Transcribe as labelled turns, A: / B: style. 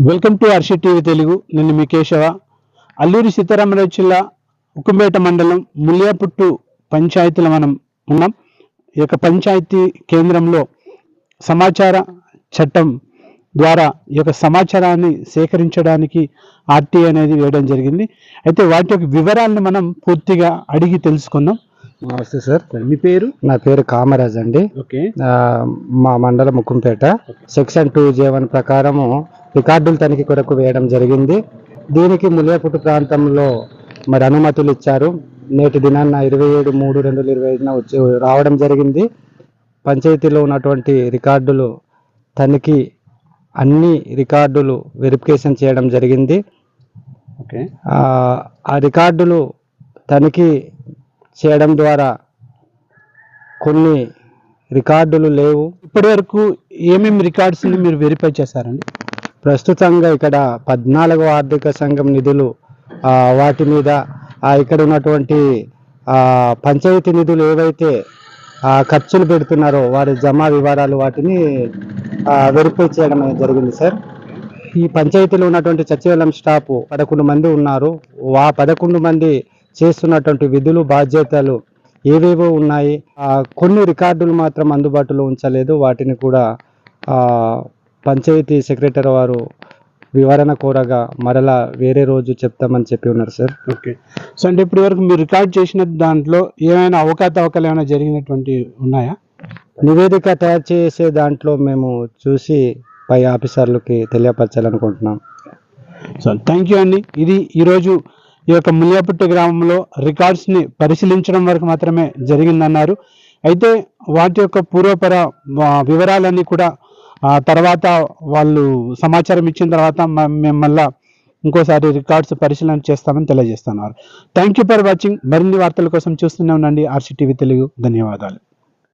A: Welcome to Harshi TV Telugu. నేను మీ కేశవ. అల్లూరి సీతారామరాజు జిల్లా ఉక్కంపేట మండలం ముల్యాపుట్టు పంచాయతీలో మనం ఉన్నాం. ఈ యొక్క పంచాయతీ కేంద్రంలో సమాచార చట్టం ద్వారా ఈ యొక్క సమాచారాన్ని సేకరించడానికి ఆర్టీ అనేది వేయడం జరిగింది. అయితే వాటి యొక్క వివరాలను మనం పూర్తిగా అడిగి తెలుసుకుందాం.
B: నమస్తే సార్.
A: మీ పేరు?
B: నా పేరు కామరాజ్ అండి.
A: ఓకే.
B: మా మండలం ముక్కంపేట. సెక్షన్ 2J1 ప్రకారము రికార్డుల తనిఖీ కొరకు వేయడం జరిగింది. దీనికి ముల్యాపుట్టు ప్రాంతంలో మరి అనుమతులు ఇచ్చారు. నేటి దినాన్న 27/3/2025 వచ్చి రావడం జరిగింది. పంచాయతీలో ఉన్నటువంటి రికార్డులు తనిఖీ, అన్ని రికార్డులు వెరిఫికేషన్ చేయడం జరిగింది.
A: ఓకే.
B: ఆ రికార్డులు తనిఖీ చేయడం ద్వారా కొన్ని రికార్డులు లేవు.
A: ఇప్పటి వరకు ఏమేమి రికార్డ్స్ని మీరు వెరిఫై చేశారండి?
B: ప్రస్తుతంగా ఇక్కడ 14వ ఆర్థిక సంఘం నిధులు, వాటి మీద ఇక్కడ ఉన్నటువంటి పంచాయతీ నిధులు ఏవైతే ఖర్చులు పెడుతున్నారో వారి జమా వివరాలు వాటిని వెరిఫై చేయడం జరిగింది సార్. ఈ పంచాయతీలో ఉన్నటువంటి సచివాలయం స్టాఫ్ 11 మంది ఉన్నారు. 11 మంది చేస్తున్నటువంటి విధులు బాధ్యతలు ఏవేవో ఉన్నాయి. కొన్ని రికార్డులు మాత్రం అందుబాటులో ఉంచలేదు. వాటిని కూడా పంచాయతీ సెక్రటరీ వారు వివరణ కోరగా మరలా వేరే రోజు చెప్తామని చెప్పి ఉన్నారు సార్.
A: ఓకే. సో అంటే ఇప్పటి వరకు మీరు రికార్డ్ చేసిన దాంట్లో ఏమైనా అవకతవకలు ఏమైనా జరిగినటువంటి ఉన్నాయా?
B: నివేదిక తయారు చేసే దాంట్లో మేము చూసి పై ఆఫీసర్లకి తెలియపరచాలనుకుంటున్నాం.
A: సో థ్యాంక్ యూ అండి. ఇది ఈరోజు ఈ యొక్క ముల్యాపుట్టు గ్రామంలో రికార్డ్స్ని పరిశీలించడం వరకు మాత్రమే జరిగిందన్నారు. అయితే వాటి యొక్క పూర్వపర వివరాలన్నీ కూడా తర్వాత వాళ్ళు సమాచారం ఇచ్చిన తర్వాత మేము మళ్ళీ ఇంకోసారి రికార్డ్స్ పరిశీలన చేస్తామని తెలియజేస్తున్నారు. Thank you for watching. మరిన్ని వార్తల కోసం చూస్తూనే ఉండండి హర్షి టీవీ తెలుగు. ధన్యవాదాలు.